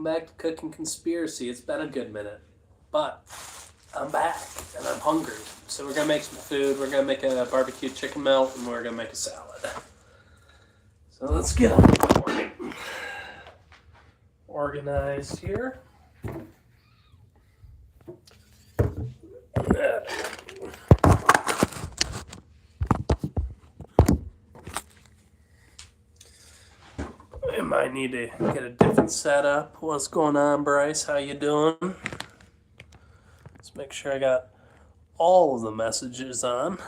welcome back to Cooking Conspiracy. It's been a good minute, but I'm back and I'm hungry. So we're gonna make some food. We're gonna make a barbecue chicken melt and we're gonna make a salad. So let's get on the board. Organized here. I might need to get a different setup. What's going on, Bryce? How you doing? Let's make sure I got all of the messages on.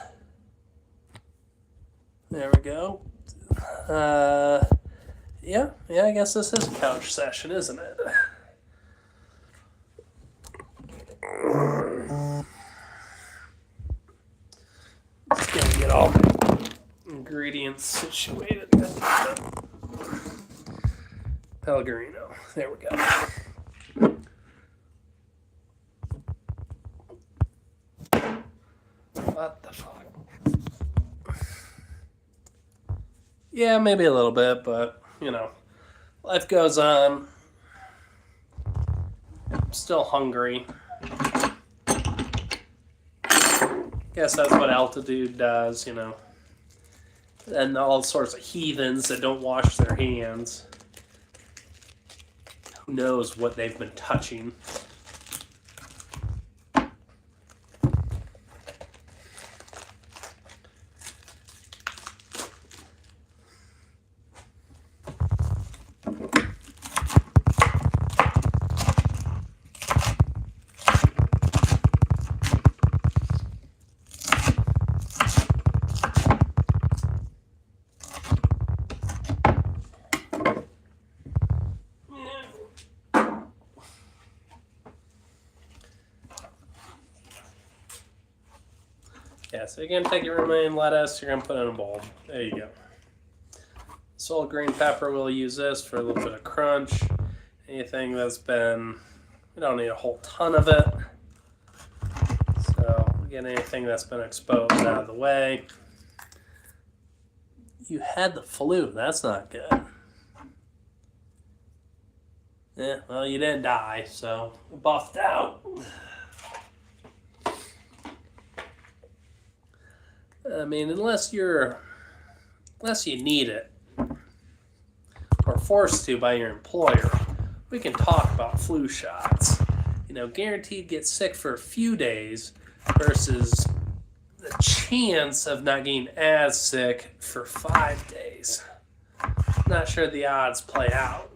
There we go. Yeah, I guess this is a couch session, isn't it? Just gonna get all my ingredients situated. Pellegrino. There we go. What the fuck? Yeah, maybe a little bit, but, you know, life goes on. I'm still hungry. Guess that's what altitude does, you know. And all sorts of heathens that don't wash their hands. Who knows what they've been touching. Yeah, so you're going to take your romaine lettuce, you're going to put it in a bowl. There you go. Salt, green pepper, we'll use this for a little bit of crunch. Anything that's been, we don't need a whole ton of it. So we'll get anything that's been exposed out of the way. You had the flu, that's not good. Yeah, well, you didn't die, so buffed out. I mean, unless you need it, or forced to by your employer, we can talk about flu shots. You know, guaranteed get sick for a few days versus the chance of not getting as sick for 5 days. Not sure the odds play out.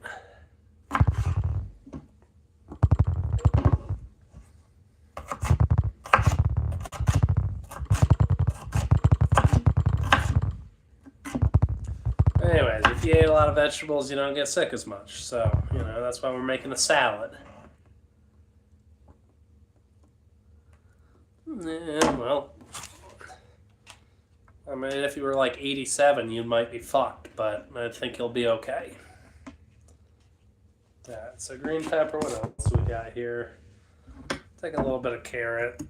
Anyways, if you ate a lot of vegetables, you don't get sick as much. So, you know, that's why we're making a salad. Yeah, well, I mean, if you were like 87, you might be fucked, but I think you'll be okay. Yeah, so green pepper, what else we got here? Take a little bit of carrot.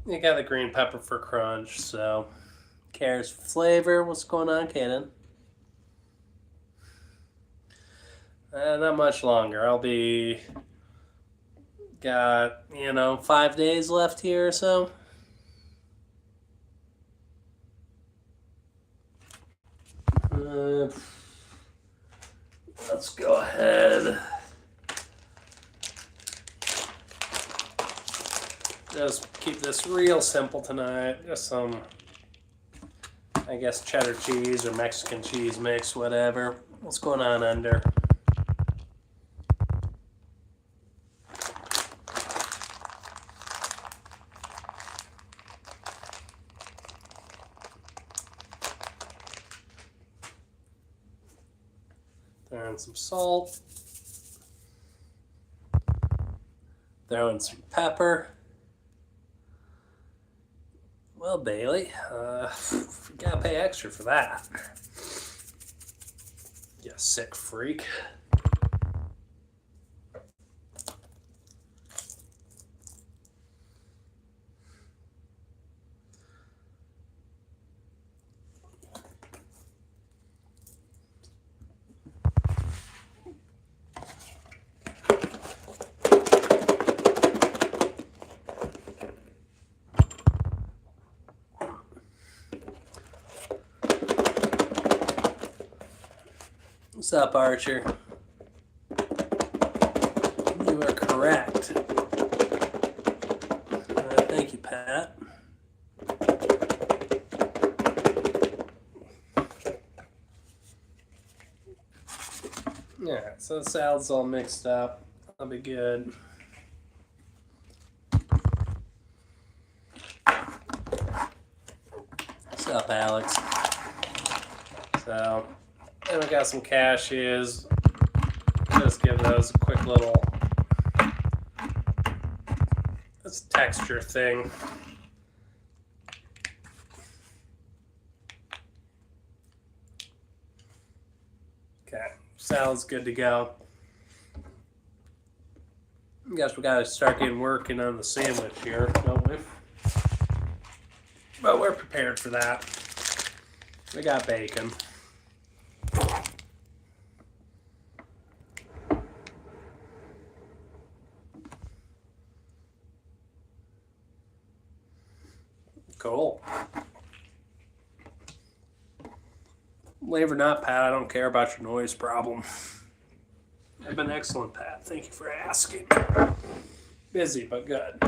You got the green pepper for crunch, so carrots for flavor. What's going on, Kaden? Not much longer. I'll be got 5 days left here or so. Let's go ahead. Just keep this real simple tonight. Just some, I guess, cheddar cheese or Mexican cheese mix, whatever. What's going on under? Throw in some salt. Throw in some pepper. Well, Bailey, you gotta pay extra for that. You sick freak. What's up, Archer? You are correct. Thank you, Pat. Yeah, so the salad's all mixed up. That'll be good. What's up, Alex? So, then we got some cashews. Just give those a quick little. It's a texture thing. Okay, salad's good to go. I guess we gotta start working on the sandwich here, don't we? But we're prepared for that. We got bacon. Cool. Believe it or not, Pat, I don't care about your noise problem. I've been excellent, Pat. Thank you for asking. Busy, but good.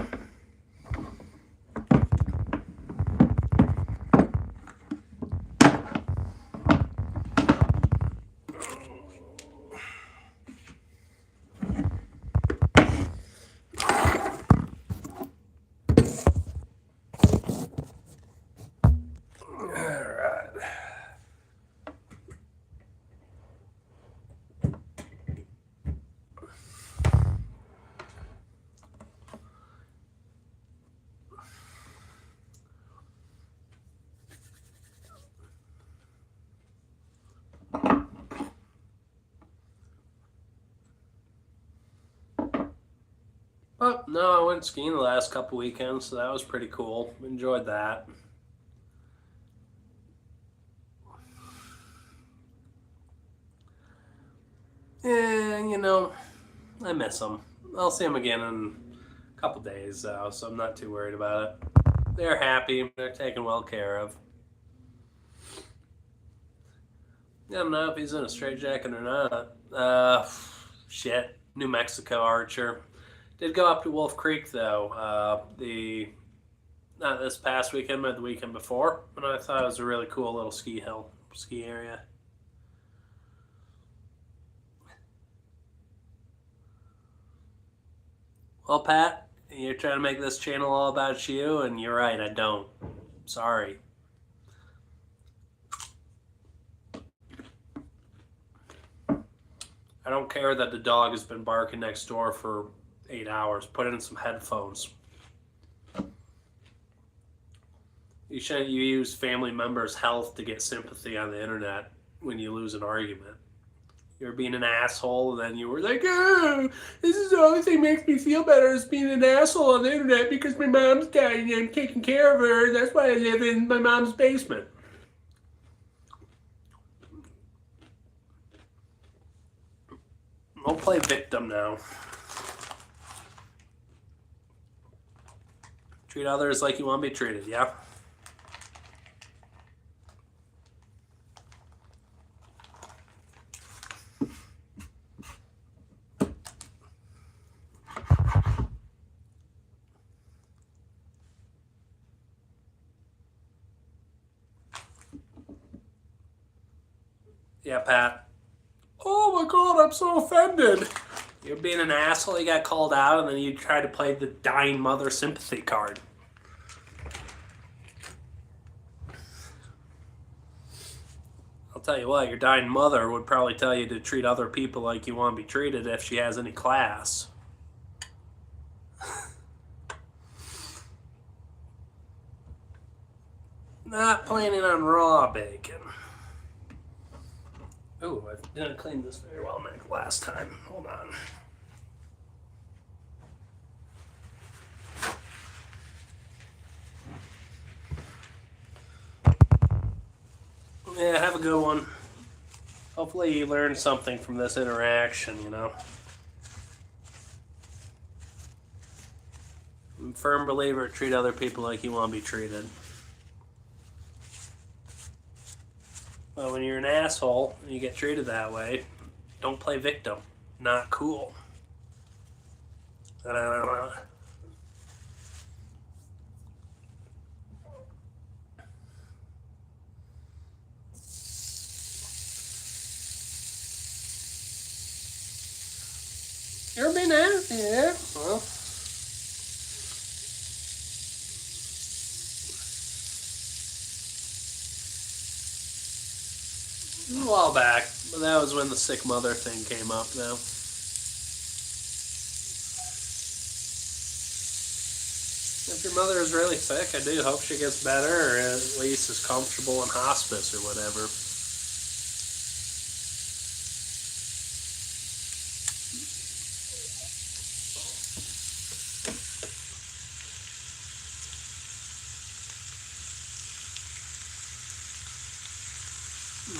But no, I went skiing the last couple weekends, so that was pretty cool. Enjoyed that. And, you know, I miss them. I'll see them again in a couple days, though, so I'm not too worried about it. They're happy. They're taken well care of. I don't know if he's in a straitjacket or not. Shit. New Mexico Archer. Did go up to Wolf Creek, though. Not this past weekend, but the weekend before. And I thought it was a really cool little ski area. Well, Pat, you're trying to make this channel all about you, and you're right, I don't. Sorry. I don't care that the dog has been barking next door for 8 hours. Put in some headphones. You shouldn't use family members' health to get sympathy on the internet when you lose an argument. You're being an asshole, and then you were like, oh, this is the only thing that makes me feel better is being an asshole on the internet because my mom's dying and I'm taking care of her. That's why I live in my mom's basement. I'll play victim now. Treat others like you want to be treated, yeah? Yeah, Pat. Oh my God, I'm so offended. You're being an asshole, you got called out, and then you try to play the dying mother sympathy card. I'll tell you what, your dying mother would probably tell you to treat other people like you want to be treated if she has any class. Not planning on raw bacon. Oh, I didn't clean this very well last time. Hold on. Yeah, have a good one. Hopefully you learned something from this interaction, you know. I'm a firm believer, treat other people like you want to be treated. But when you're an asshole and you get treated that way, don't play victim. Not cool. Ever been out? Yeah. Well, a while back, but that was when the sick mother thing came up, though. If your mother is really sick, I do hope she gets better, or at least is comfortable in hospice or whatever.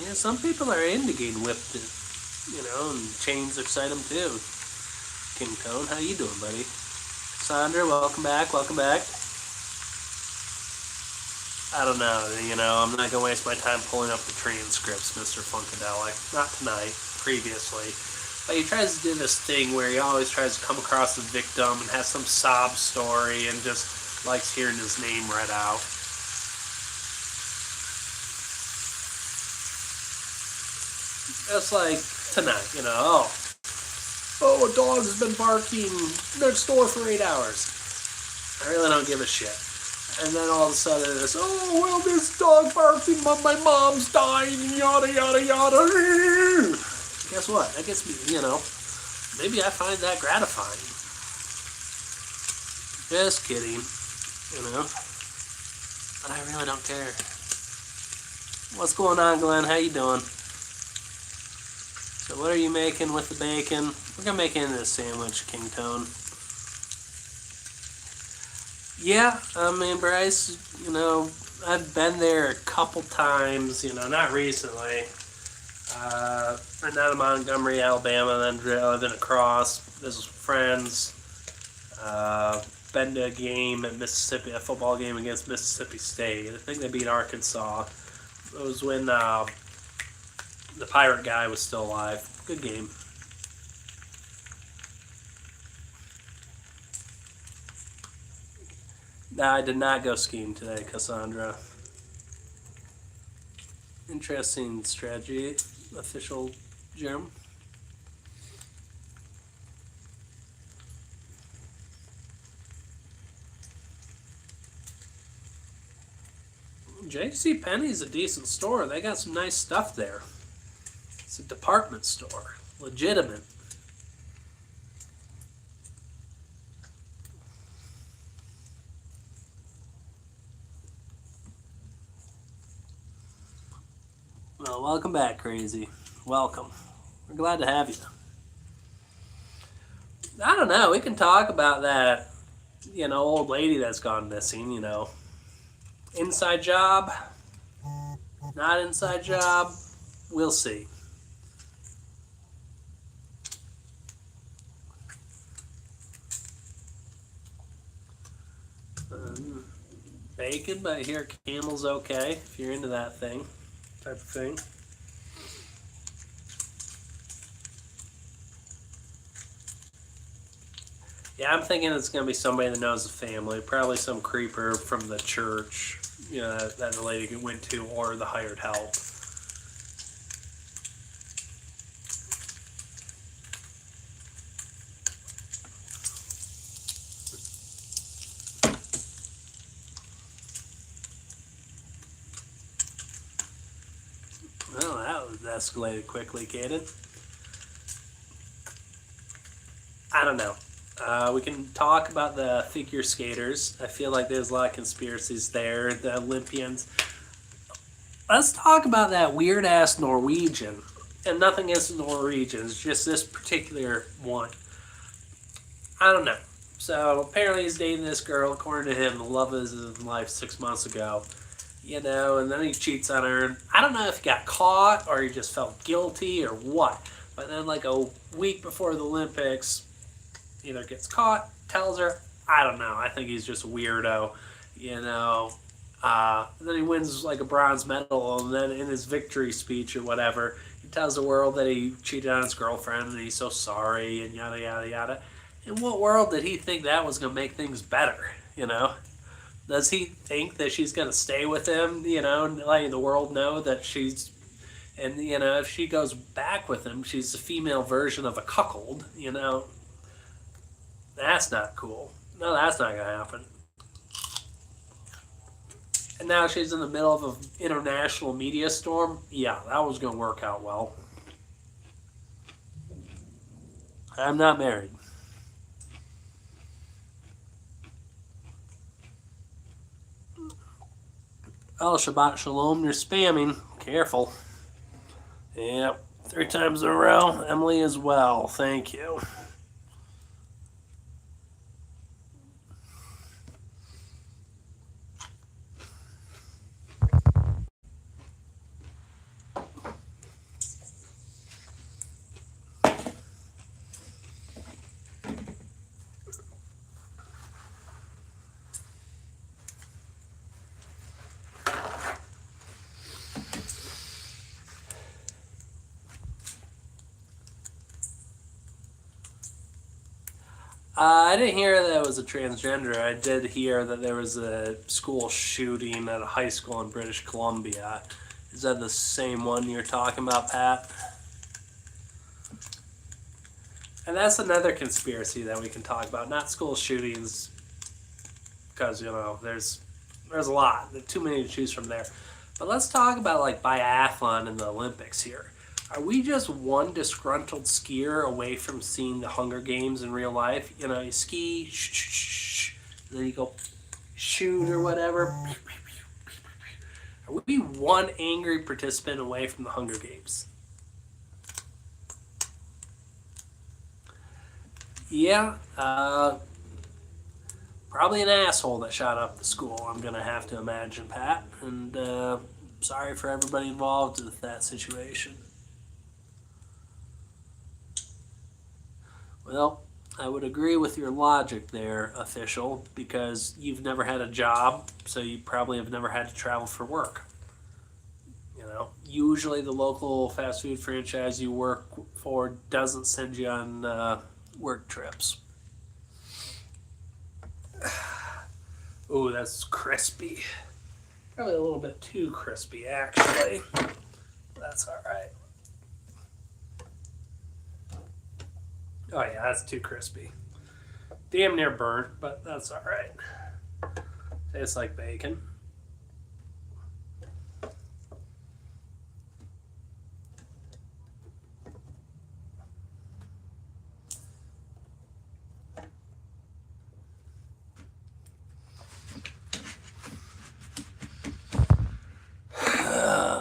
Yeah, some people are into getting whipped, you know, and chains excite them too. King Tone, how you doing, buddy? Sandra, welcome back, welcome back. I don't know, you know, I'm not going to waste my time pulling up the transcripts, Mr. Funkadelic. Not tonight, previously. But he tries to do this thing where he always tries to come across the victim and has some sob story and just likes hearing his name read out. Just like tonight, you know, oh, a dog has been barking next door for 8 hours. I really don't give a shit. And then all of a sudden it's, oh, well, this dog barking, but my mom's dying, yada, yada, yada. Guess what? That gets me, you know, maybe I find that gratifying. Just kidding, you know. But I really don't care. What's going on, Glenn? How you doing? So what are you making with the bacon? We're going to make it into a sandwich, King Tone. Yeah, I mean, Bryce, you know, I've been there a couple times, you know, not recently. I'm down in Montgomery, Alabama, then driving across, visit friends. Been to a game at Mississippi, a football game against Mississippi State. I think they beat Arkansas. It was when the pirate guy was still alive. Good game. No, I did not go skiing today, Cassandra. Interesting strategy, official Jim. JCPenney's a decent store. They got some nice stuff there. It's a department store. Legitimate. Well, welcome back, Crazy. Welcome. We're glad to have you. I don't know. We can talk about that, you know, old lady that's gone missing, you know. Inside job? Not inside job? We'll see. Bacon, but I hear camel's okay if you're into that thing, type of thing. Yeah, I'm thinking it's going to be somebody that knows the family, probably some creeper from the church, you know, that the lady went to, or the hired help. Well, that was escalated quickly, Kaden. I don't know. We can talk about the figure skaters. I feel like there's a lot of conspiracies there. The Olympians. let's talk about that weird ass Norwegian. And nothing against Norwegians, just this particular one. I don't know. So apparently he's dating this girl, according to him, the love of his life 6 months ago. And then he cheats on her. I don't know if he got caught or he just felt guilty or what. But then, like a week before the Olympics, either gets caught, tells her, I don't know. I think he's just a weirdo, you know. Then he wins like a bronze medal, and then in his victory speech or whatever, he tells the world that he cheated on his girlfriend and he's so sorry and yada yada yada. In what world did he think that was going to make things better? Does he think that she's going to stay with him? And letting the world know that she's, and if she goes back with him, she's the female version of a cuckold. That's not cool. No, that's not going to happen. And now she's in the middle of an international media storm. Yeah, that was going to work out well. I'm not married. Oh, Shabbat Shalom, you're spamming. Careful. Yep, 3 times in a row. Emily as well. Thank you. I didn't hear that it was a transgender. I did hear that there was a school shooting at a high school in British Columbia. Is that the same one you're talking about, Pat? And that's another conspiracy that we can talk about. Not school shootings, because, there's a lot. There's too many to choose from there. But let's talk about, like, biathlon in the Olympics here. Are we just one disgruntled skier away from seeing the Hunger Games in real life? You ski, then you go shoot or whatever. Are we one angry participant away from the Hunger Games? Yeah, probably an asshole that shot up the school, I'm going to have to imagine, Pat. And sorry for everybody involved with that situation. Well, I would agree with your logic there, official, because you've never had a job, so you probably have never had to travel for work. Usually the local fast food franchise you work for doesn't send you on work trips. Ooh, that's crispy. Probably a little bit too crispy, actually. That's all right. Oh yeah, that's too crispy. Damn near burnt, but that's all right. Tastes like bacon.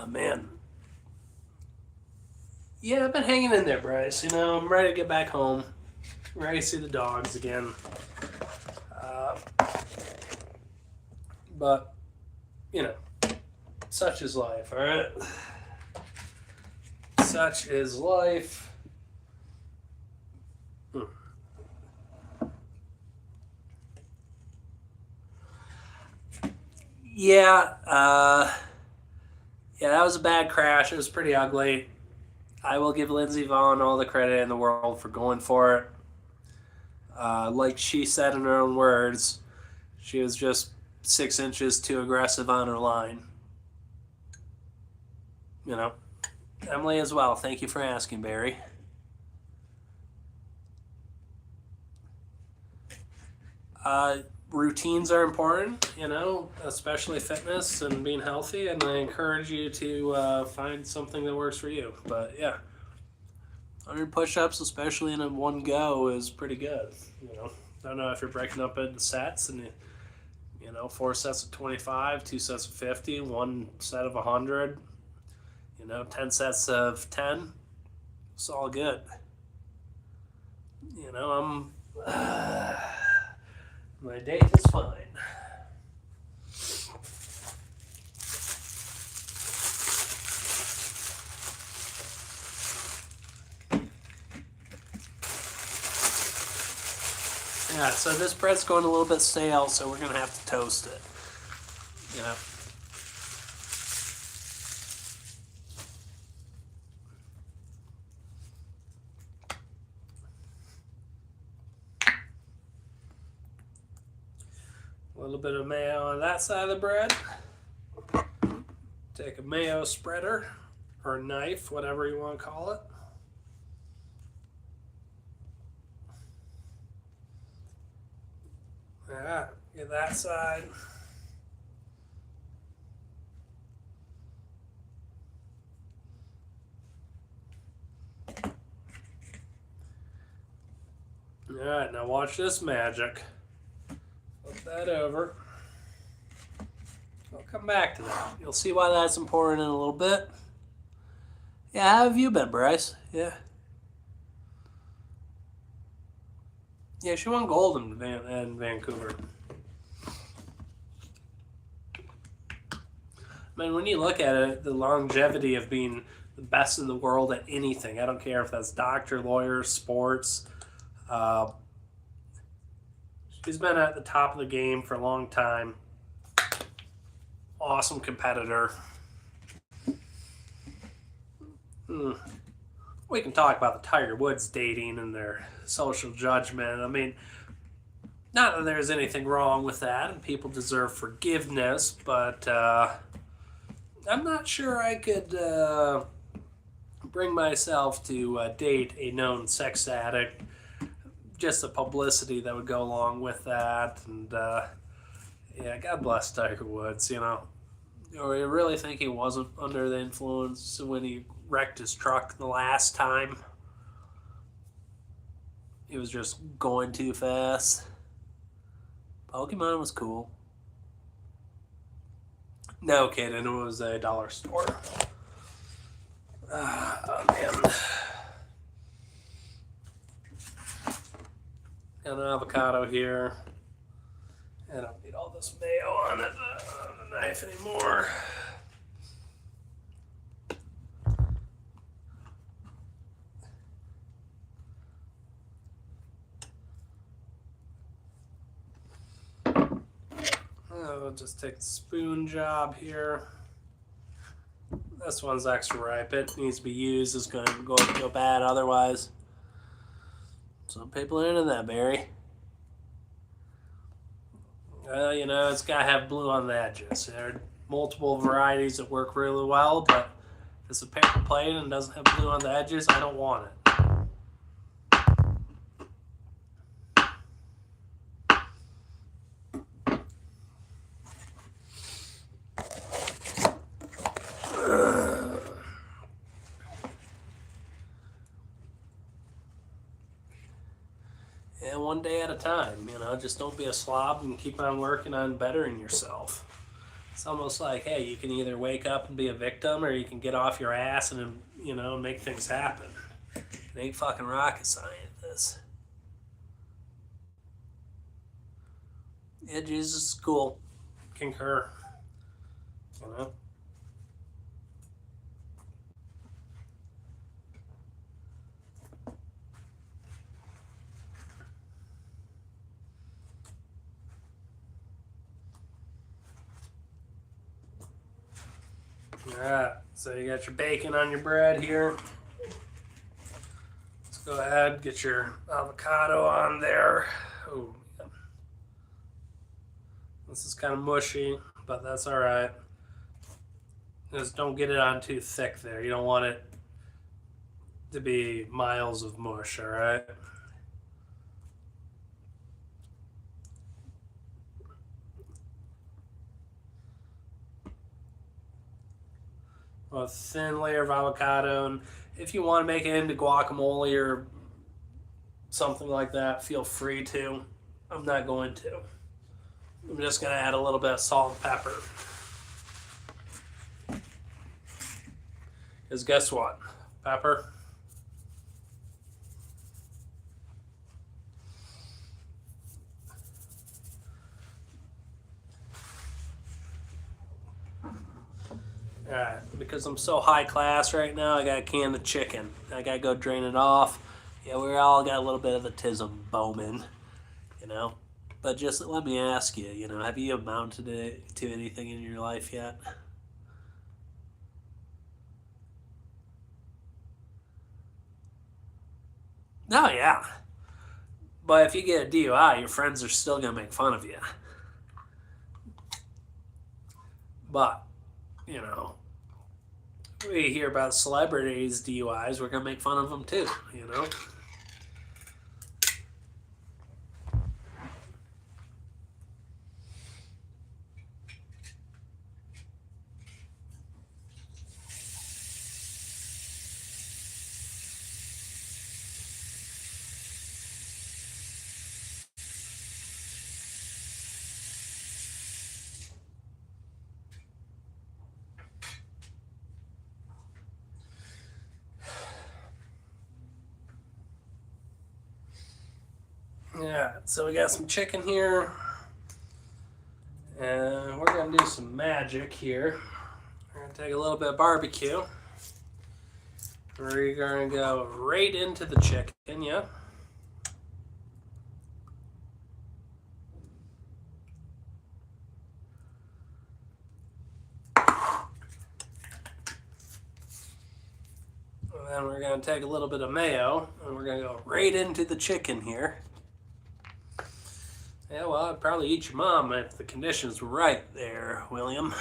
Man. Yeah, I've been hanging in there, Bryce. I'm ready to get back home. I'm ready to see the dogs again. But, such is life, all right? Such is life. Yeah, that was a bad crash. It was pretty ugly. I will give Lindsey Vonn all the credit in the world for going for it. Like she said in her own words, she was just 6 inches too aggressive on her line. Emily as well. Thank you for asking, Barry. Routines are important, especially fitness and being healthy, and I encourage you to find something that works for you. But yeah, 100 push-ups, especially in a one go, is pretty good. I don't know if you're breaking up into sets and 4 sets of 25, 2 sets of 50, 1 set of 100, 10 sets of 10. It's all good. My day is fine. Yeah, so this bread's going a little bit stale, so we're going to have to toast it. Yeah. A little bit of mayo on that side of the bread. Take a mayo spreader or a knife, whatever you want to call it. Yeah, get that side. All right, now watch this magic. Flip that over. I'll come back to that. You'll see why that's important in a little bit. Yeah, how have you been, Bryce? Yeah. Yeah, she won gold in Vancouver. I mean, when you look at it, the longevity of being the best in the world at anything, I don't care if that's doctor, lawyer, sports. She's been at the top of the game for a long time. Awesome competitor. We can talk about the Tiger Woods dating and their social judgment. I mean, not that there's anything wrong with that, and people deserve forgiveness, but I'm not sure I could bring myself to date a known sex addict. Just the publicity that would go along with that, and yeah, God bless Tiger Woods. Or you really think he wasn't under the influence when he wrecked his truck the last time? He was just going too fast. Pokemon was cool. No kidding, it was a dollar store. Oh, man. Got an avocado here. I don't need all this mayo on the knife anymore. I'll just take the spoon job here. This one's extra ripe. It needs to be used. It's going to go bad otherwise. Some people are into that berry. Well, it's got to have blue on the edges. There are multiple varieties that work really well, but if it's a paper plate and doesn't have blue on the edges, I don't want it. And one day at a time, just don't be a slob and keep on working on bettering yourself. It's almost like, hey, you can either wake up and be a victim, or you can get off your ass and, make things happen. It ain't fucking rocket science. Yeah, Jesus is cool. Concur. Alright, so you got your bacon on your bread here. Let's go ahead, get your avocado on there. Oh, yeah. This is kind of mushy, but that's alright. Just don't get it on too thick there. You don't want it to be miles of mush, alright? A thin layer of avocado, and if you want to make it into guacamole or something like that, feel free to. I'm not going to. I'm just going to add a little bit of salt and pepper. Because guess what? Pepper. Alright, because I'm so high class right now, I got a can of chicken. I gotta go drain it off. Yeah, we all got a little bit of the tism Bowman, you know. But just let me ask you, have you amounted to anything in your life yet? No, yeah. But if you get a DUI, your friends are still gonna make fun of you. But, you know, we hear about celebrities DUIs, we're gonna make fun of them too, you know. Yeah, so we got some chicken here. And we're going to do some magic here. We're going to take a little bit of barbecue. We're going to go right into the chicken, yeah. And then we're going to take a little bit of mayo, and we're going to go right into the chicken here. Yeah, well, I'd probably eat your mom if the conditions were right there, William.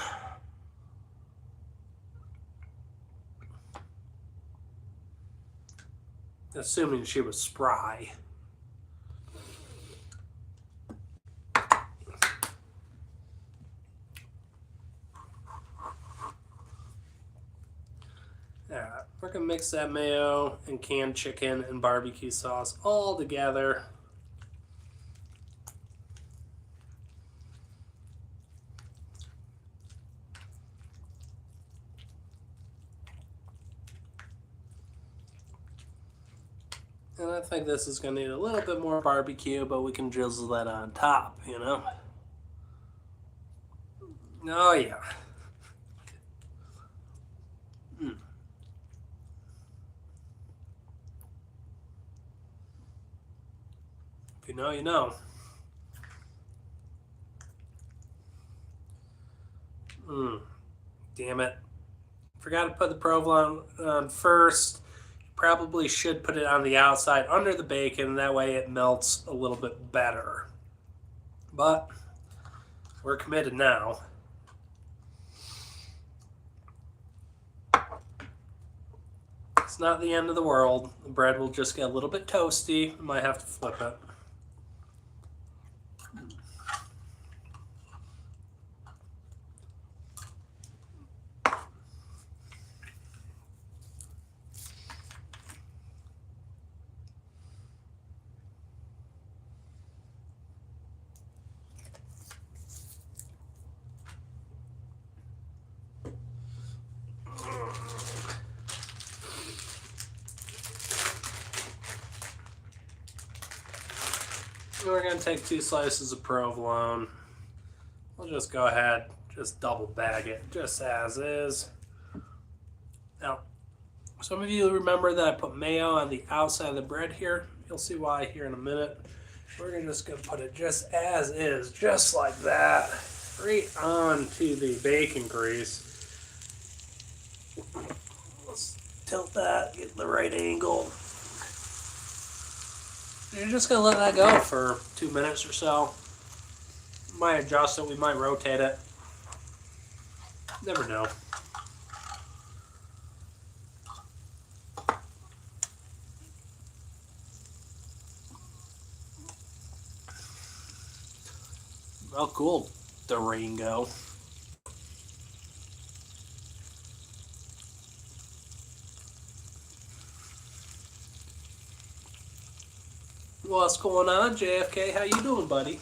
Assuming she was spry. Alright, we're going to mix that mayo and canned chicken and barbecue sauce all together. And I think this is going to need a little bit more barbecue, but we can drizzle that on top, you know? Oh, yeah. If you know, you know. Damn it. Forgot to put the provolone on first. Probably should put it on the outside under the bacon, that way it melts a little bit better. But we're committed now. It's not the end of the world. The bread will just get a little bit toasty. Might have to flip it. We're going to take 2 slices of provolone. We'll just go ahead, just double bag it, just as is. Now, some of you remember that I put mayo on the outside of the bread here. You'll see why here in a minute. We're just going to put it just as is, just like that, right onto the bacon grease. Let's tilt that, get the right angle. You're just going to let that go for 2 minutes or so. We might adjust it, we might rotate it. Never know. Oh, cool. Durango. What's going on, JFK? How you doing, buddy?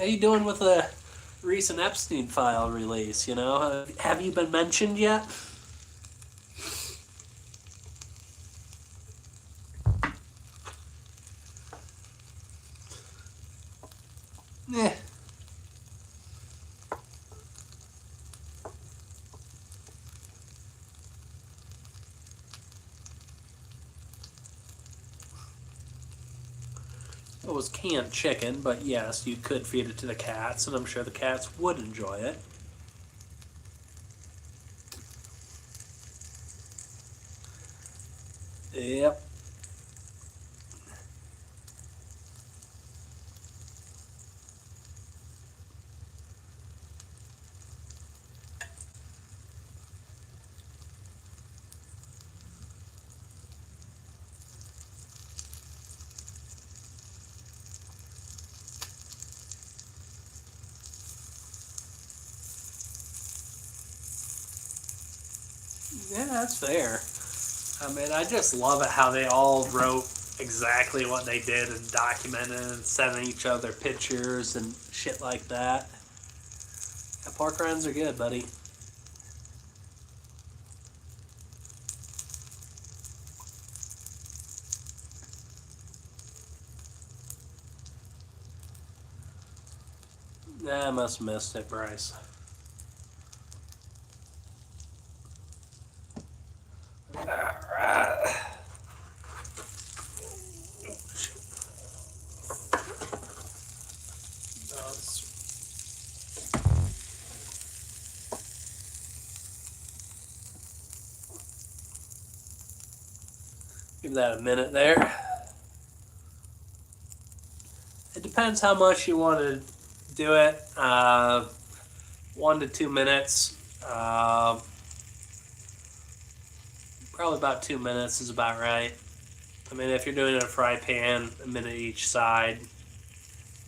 How you doing with the recent Epstein file release? You know, have you been mentioned yet? Eh. It was canned chicken, but yes, you could feed it to the cats, and I'm sure the cats would enjoy it. Yep. Yeah, that's fair. I mean, I just love it how they all wrote exactly what they did and documented and sent each other pictures and shit like that. Yeah, pork rinds are good, buddy. Yeah, I must have missed it, Bryce. Alright. Give that a minute there. It depends how much you want to do it. 1 to 2 minutes. Probably about 2 minutes is about right. I mean, if you're doing it in a fry pan, a minute each side,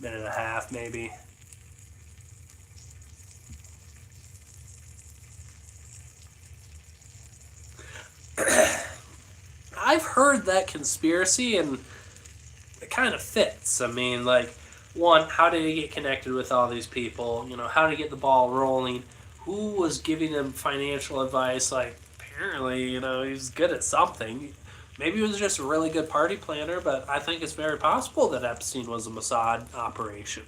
minute and a half maybe. I've heard that conspiracy, and it kind of fits. I mean, like, one, how did he get connected with all these people? You know, how to get the ball rolling? Who was giving him financial advice? Like, apparently, you know, he's good at something. Maybe he was just a really good party planner, but I think it's very possible that Epstein was a Mossad operation.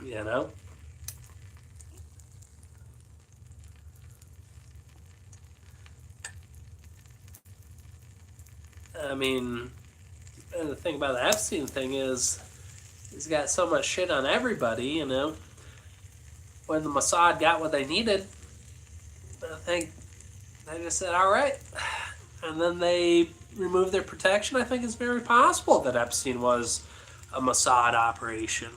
You know? I mean, and the thing about the Epstein thing is, he's got so much shit on everybody, you know? When the Mossad got what they needed, I think they just said, all right. And then they removed their protection. I think it's very possible that Epstein was a Mossad operation.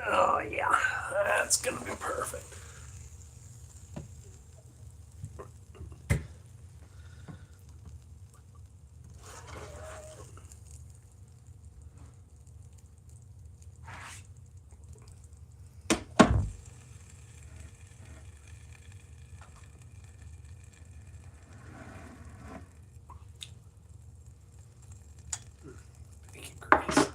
Oh, yeah. That's going to be perfect. Bacon grease.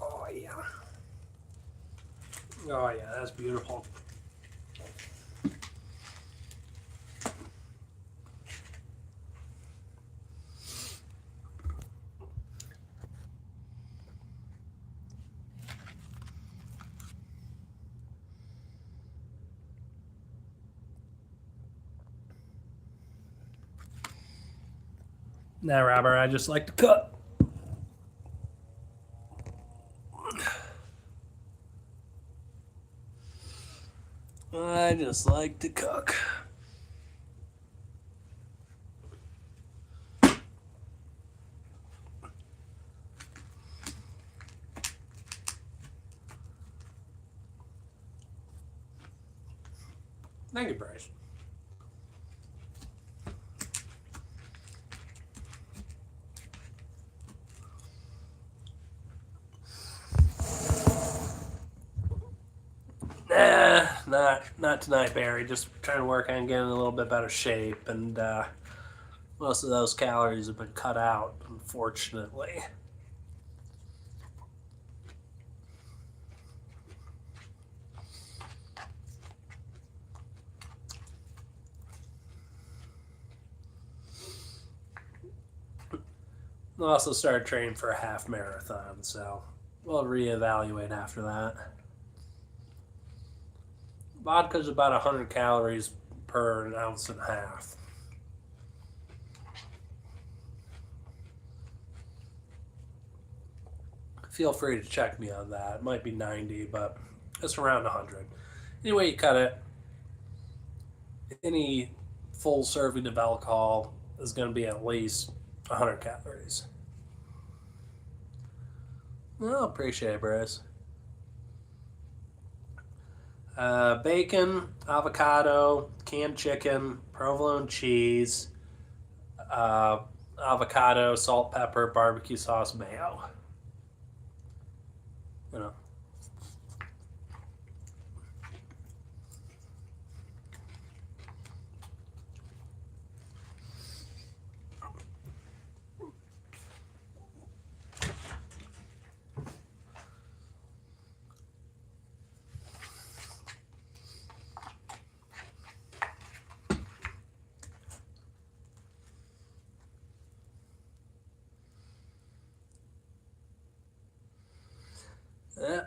Oh, yeah. Oh, yeah. That's beautiful. Nah, Robert, I just like to cook. I just like to cook. Thank you, Bryce. Nah, not tonight, Barry. Just trying to work on getting in a little bit better shape, and most of those calories have been cut out, unfortunately. I also started training for a half marathon, so we'll reevaluate after that. Vodka's about 100 calories per an ounce and a half. Feel free to check me on that. It might be 90, but it's around 100. Anyway, you cut it. Any full serving of alcohol is going to be at least 100 calories. Well, appreciate it, Bryce. Bacon, avocado, canned chicken, provolone cheese, uh, avocado, salt, pepper, barbecue sauce, mayo. You know,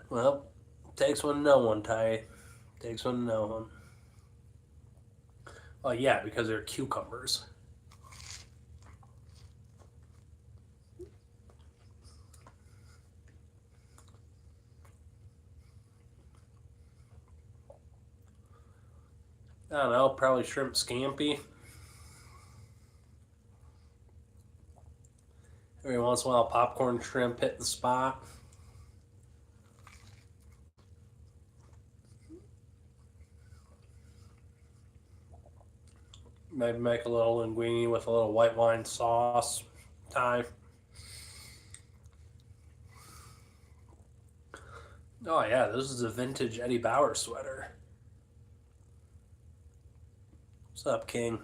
well, takes one to know one, Ty. Takes one to know one. Oh yeah, because they're cucumbers. I don't know, probably shrimp scampi. Every once in a while, popcorn shrimp hit the spot. Maybe make a little linguine with a little white wine sauce. Thai. Oh yeah, this is a vintage Eddie Bauer sweater. What's up, King?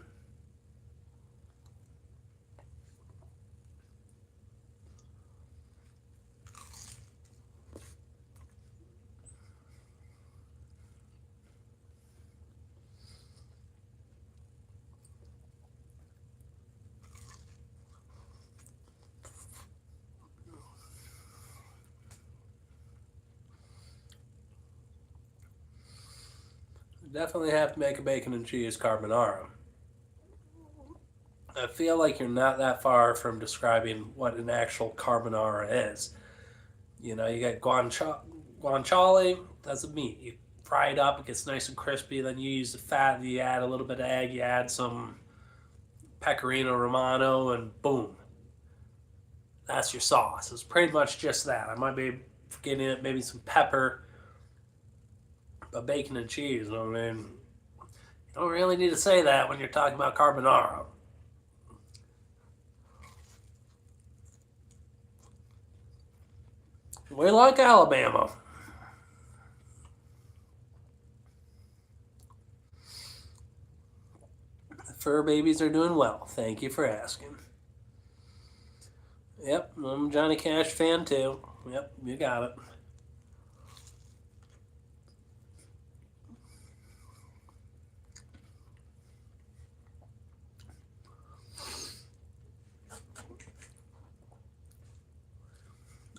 Definitely have to make a bacon and cheese carbonara. I feel like you're not that far from describing what an actual carbonara is. You know, you get guanciale, that's a meat. You fry it up, it gets nice and crispy, then you use the fat, you add a little bit of egg, you add some pecorino romano, and boom. That's your sauce. It's pretty much just that. I might be forgetting it, maybe some pepper, but bacon and cheese. I mean, you don't really need to say that when you're talking about carbonara. We like Alabama. The fur babies are doing well. Thank you for asking. Yep, I'm a Johnny Cash fan too. Yep, you got it.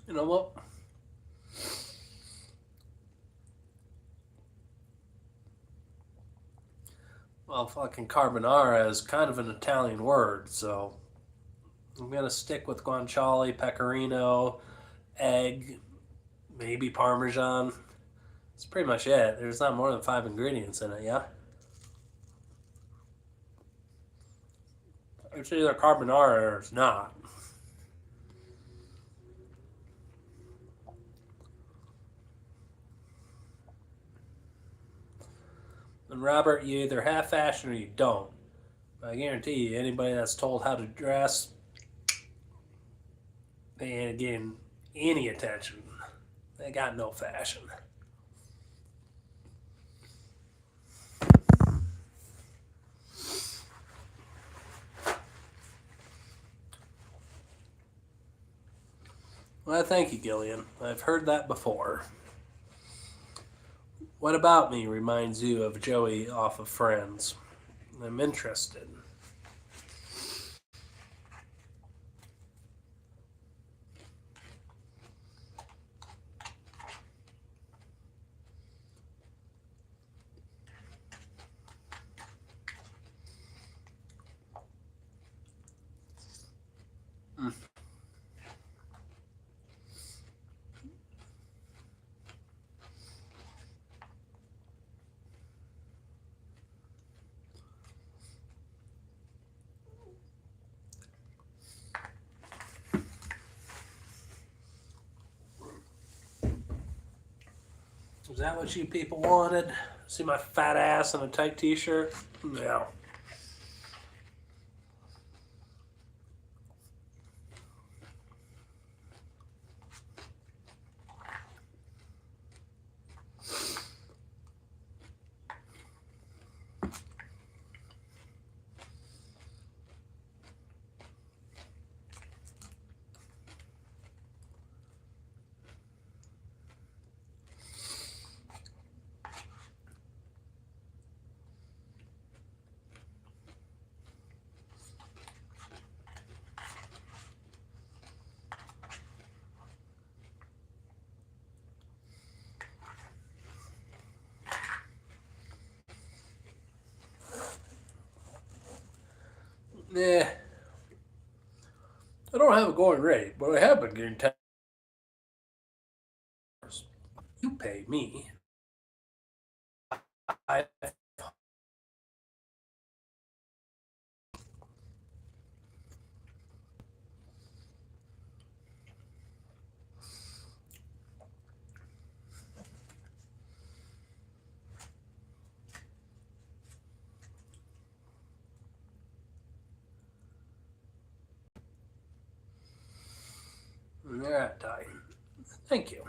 You know what? Well, fucking carbonara is kind of an Italian word, so I'm going to stick with guanciale, pecorino, egg, maybe Parmesan. That's pretty much it. There's not more than 5 ingredients in it, yeah? It's either carbonara or it's not. And Robert, you either have fashion or you don't. I guarantee you, anybody that's told how to dress, they ain't getting any attention. They got no fashion. Well, thank you, Gillian. I've heard that before. What about me reminds you of Joey off of Friends? I'm interested. Mm. Is that what you people wanted? See my fat ass in a tight t-shirt? Yeah. Nah. I don't have a going rate, but I have been getting $10. You pay me. I Yeah, Ty. Thank you.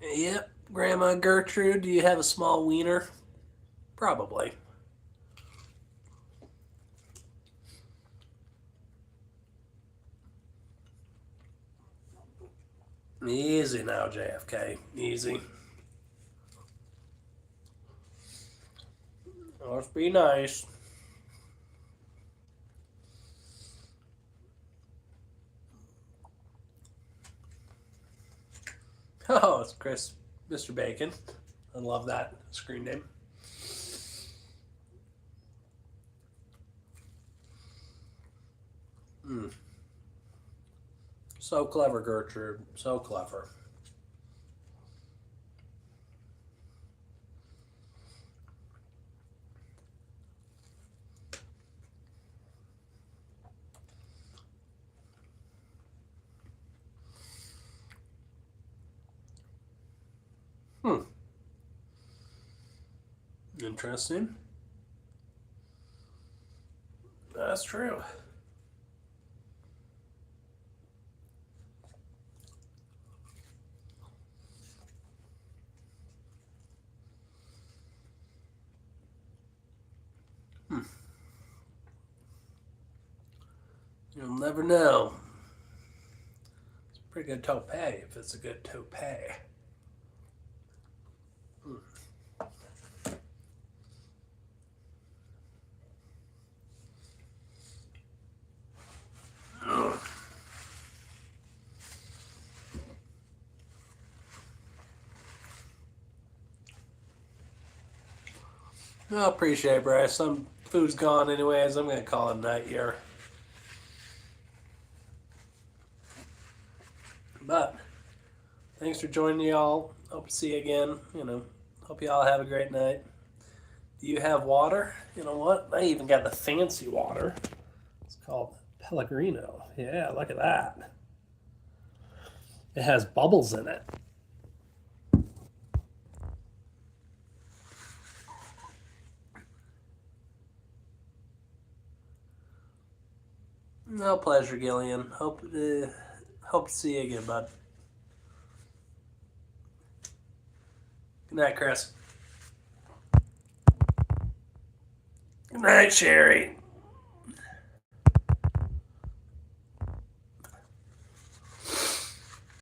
Yep, Grandma Gertrude, do you have a small wiener? Probably. Easy now, JFK. Easy. Let's be nice. Oh, it's Chris, Mr. Bacon. I love that screen name. Mm. So clever, Gertrude. So clever. Hmm. Interesting. That's true. Hmm. You'll never know. It's a pretty good tope if it's a good tope. Hmm. I appreciate it, Bryce. Some food's gone anyways. I'm going to call it a night here. But thanks for joining y'all. Hope to see you again. Hope y'all have a great night. Do you have water? You know what? I even got the fancy water. It's called Pellegrino. Yeah, look at that. It has bubbles in it. No pleasure, Gillian. Hope to see you again, bud. Good night, Chris. Good night, Sherry.